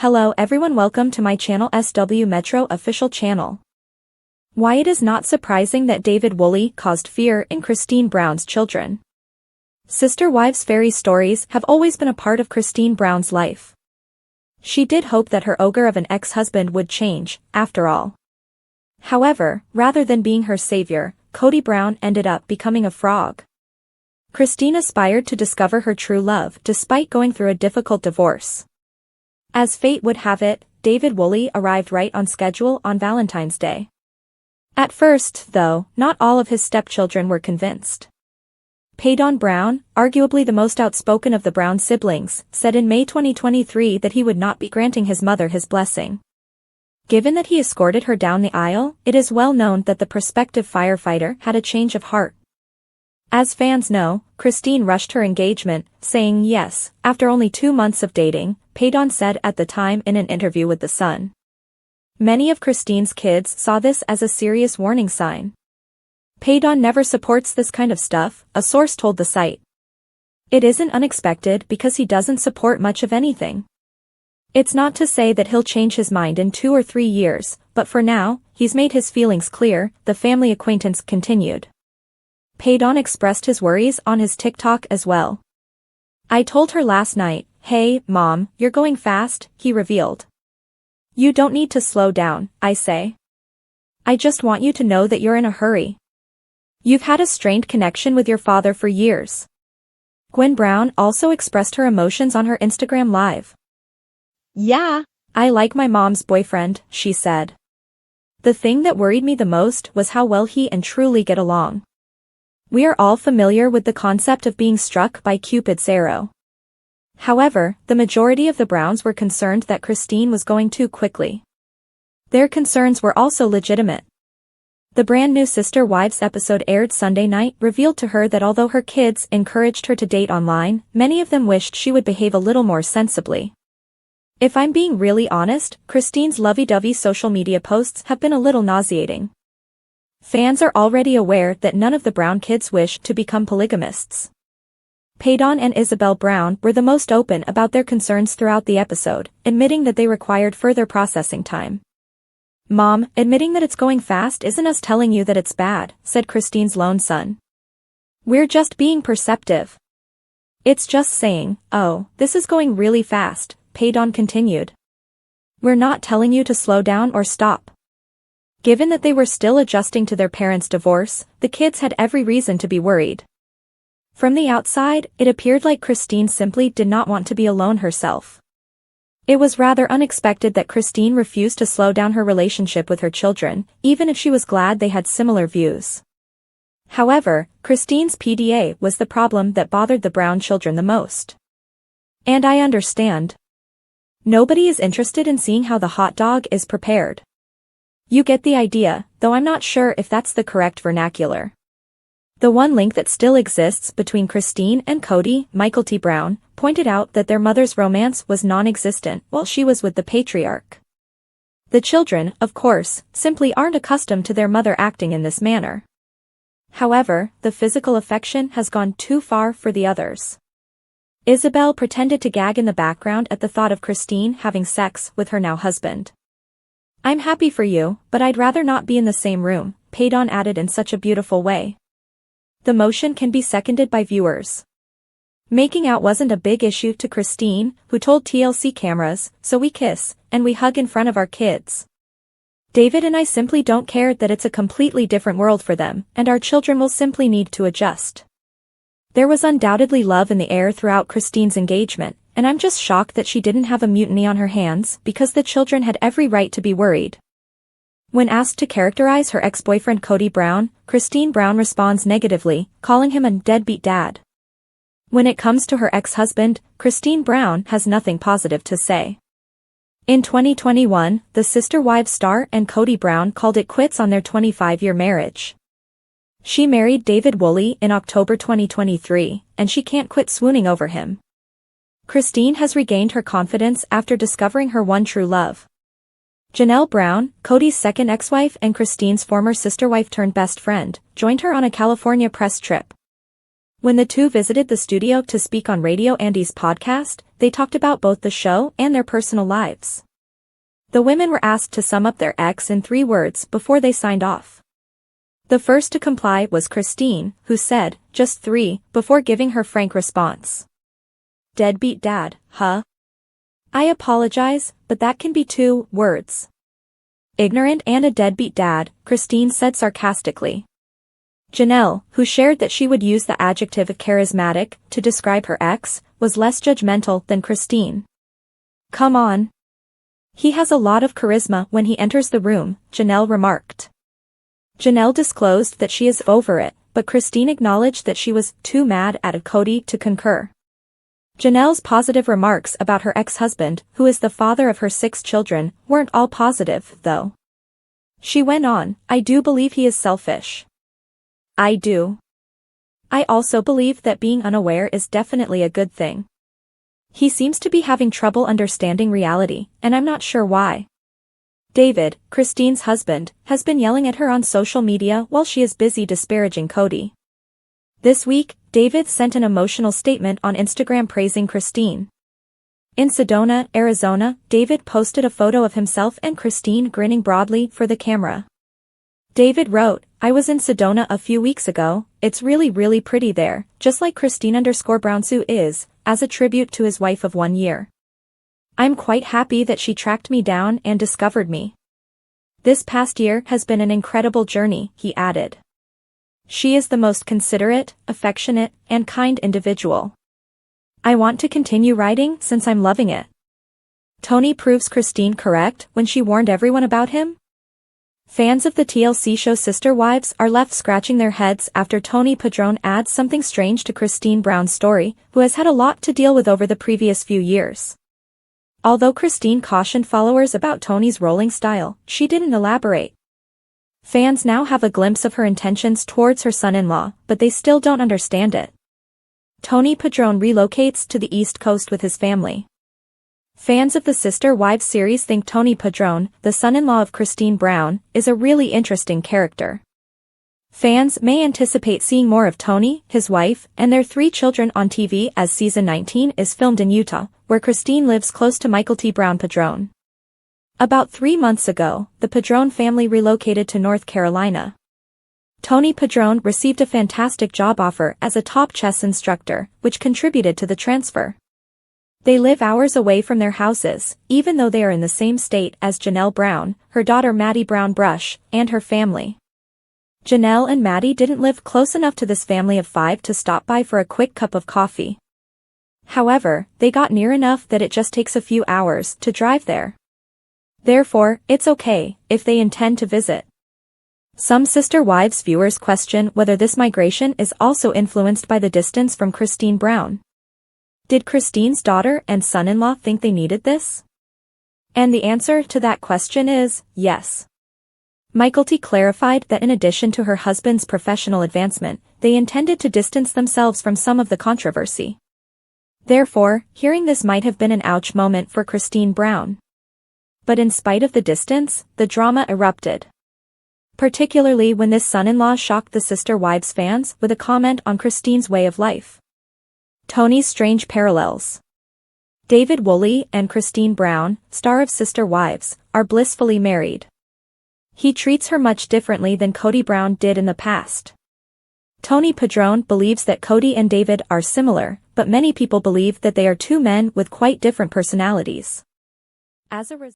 Hello everyone, welcome to my channel SW Metro official channel. Why it is not surprising that David Woolley caused fear in Christine Brown's children. Sister wives fairy stories have always been a part of Christine Brown's life. She did hope that her ogre of an ex-husband would change, after all. However, rather than being her savior, Kody Brown ended up becoming a frog. Christine aspired to discover her true love despite going through a difficult divorce. As fate would have it, David Woolley arrived right on schedule on Valentine's Day. At first, though, not all of his stepchildren were convinced. Paedon Brown, arguably the most outspoken of the Brown siblings, said in May 2023 that he would not be granting his mother his blessing. Given that he escorted her down the aisle, it is well known that the prospective firefighter had a change of heart. As fans know, Christine rushed her engagement, saying yes, after only 2 months of dating, Paedon said at the time in an interview with The Sun. Many of Christine's kids saw this as a serious warning sign. Paedon never supports this kind of stuff, a source told the site. It isn't unexpected because he doesn't support much of anything. It's not to say that he'll change his mind in 2 or 3 years, but for now, he's made his feelings clear, the family acquaintance continued. Paedon expressed his worries on his TikTok as well. I told her last night, "Hey, Mom, you're going fast," he revealed. "You don't need to slow down, I say. I just want you to know that you're in a hurry. You've had a strained connection with your father for years." Gwen Brown also expressed her emotions on her Instagram Live. "Yeah, I like my mom's boyfriend," she said. "The thing that worried me the most was how well he and Truly get along. We are all familiar with the concept of being struck by Cupid's arrow." However, the majority of the Browns were concerned that Christine was going too quickly. Their concerns were also legitimate. The brand new Sister Wives episode aired Sunday night revealed to her that although her kids encouraged her to date online, many of them wished she would behave a little more sensibly. If I'm being really honest, Christine's lovey-dovey social media posts have been a little nauseating. Fans are already aware that none of the Brown kids wish to become polygamists. Paedon and Isabel Brown were the most open about their concerns throughout the episode, admitting that they required further processing time. "Mom, admitting that it's going fast isn't us telling you that it's bad," said Christine's lone son. "We're just being perceptive. It's just saying, oh, this is going really fast," Paedon continued. "We're not telling you to slow down or stop." Given that they were still adjusting to their parents' divorce, the kids had every reason to be worried. From the outside, it appeared like Christine simply did not want to be alone herself. It was rather unexpected that Christine refused to slow down her relationship with her children, even if she was glad they had similar views. However, Christine's PDA was the problem that bothered the Brown children the most. And I understand. Nobody is interested in seeing how the hot dog is prepared. You get the idea, though I'm not sure if that's the correct vernacular. The one link that still exists between Christine and Kody, Michael T. Brown, pointed out that their mother's romance was non-existent while she was with the patriarch. The children, of course, simply aren't accustomed to their mother acting in this manner. However, the physical affection has gone too far for the others. Isabel pretended to gag in the background at the thought of Christine having sex with her now husband. "I'm happy for you, but I'd rather not be in the same room," Paedon added in such a beautiful way. The motion can be seconded by viewers. Making out wasn't a big issue to Christine, who told TLC cameras, "So we kiss, and we hug in front of our kids. David and I simply don't care that it's a completely different world for them, and our children will simply need to adjust." There was undoubtedly love in the air throughout Christine's engagement, and I'm just shocked that she didn't have a mutiny on her hands because the children had every right to be worried. When asked to characterize her ex-boyfriend Kody Brown, Christine Brown responds negatively, calling him a deadbeat dad. When it comes to her ex-husband, Christine Brown has nothing positive to say. In 2021, the Sister Wives star and Kody Brown called it quits on their 25-year marriage. She married David Woolley in October 2023, and she can't quit swooning over him. Christine has regained her confidence after discovering her one true love. Janelle Brown, Kody's second ex-wife and Christine's former sister wife turned best friend, joined her on a California press trip. When the two visited the studio to speak on Radio Andy's podcast, they talked about both the show and their personal lives. The women were asked to sum up their ex in 3 words before they signed off. The first to comply was Christine, who said, just 3, before giving her frank response. Deadbeat dad, huh? I apologize, but that can be 2 words. Ignorant and a deadbeat dad, Christine said sarcastically. Janelle, who shared that she would use the adjective charismatic to describe her ex, was less judgmental than Christine. Come on. He has a lot of charisma when he enters the room, Janelle remarked. Janelle disclosed that she is over it, but Christine acknowledged that she was too mad at Cody to concur. Janelle's positive remarks about her ex-husband, who is the father of her 6 children, weren't all positive, though. She went on, I do believe he is selfish. I do. I also believe that being unaware is definitely a good thing. He seems to be having trouble understanding reality, and I'm not sure why. David, Christine's husband, has been yelling at her on social media while she is busy disparaging Cody. This week, David sent an emotional statement on Instagram praising Christine. In Sedona, Arizona, David posted a photo of himself and Christine grinning broadly for the camera. David wrote, I was in Sedona a few weeks ago, it's really pretty there, just like Christine_Brownsu is, as a tribute to his wife of 1 year. I'm quite happy that she tracked me down and discovered me. This past year has been an incredible journey, he added. She is the most considerate, affectionate, and kind individual. I want to continue writing since I'm loving it. Tony proves Christine correct when she warned everyone about him? Fans of the TLC show Sister Wives are left scratching their heads after Tony Padron adds something strange to Christine Brown's story, who has had a lot to deal with over the previous few years. Although Christine cautioned followers about Tony's rolling style, she didn't elaborate. Fans now have a glimpse of her intentions towards her son-in-law, but they still don't understand it. Tony Padron relocates to the East Coast with his family. Fans of the Sister Wives series think Tony Padron, the son-in-law of Christine Brown, is a really interesting character. Fans may anticipate seeing more of Tony, his wife, and their 3 children on TV as season 19 is filmed in Utah, where Christine lives close to Michael T. Brown Padron. About 3 months ago, the Padron family relocated to North Carolina. Tony Padron received a fantastic job offer as a top chess instructor, which contributed to the transfer. They live hours away from their houses, even though they are in the same state as Janelle Brown, her daughter Maddie Brown Brush, and her family. Janelle and Maddie didn't live close enough to this family of 5 to stop by for a quick cup of coffee. However, they got near enough that it just takes a few hours to drive there. Therefore, it's okay if they intend to visit. Some Sister Wives viewers question whether this migration is also influenced by the distance from Christine Brown. Did Christine's daughter and son-in-law think they needed this? And the answer to that question is, yes. Michael T. clarified that in addition to her husband's professional advancement, they intended to distance themselves from some of the controversy. Therefore, hearing this might have been an ouch moment for Christine Brown. But in spite of the distance, the drama erupted. Particularly when this son-in-law shocked the Sister Wives fans with a comment on Christine's way of life. Tony's strange parallels. David Woolley and Christine Brown, star of Sister Wives, are blissfully married. He treats her much differently than Cody Brown did in the past. Tony Padron believes that Cody and David are similar, but many people believe that they are 2 men with quite different personalities. As a result,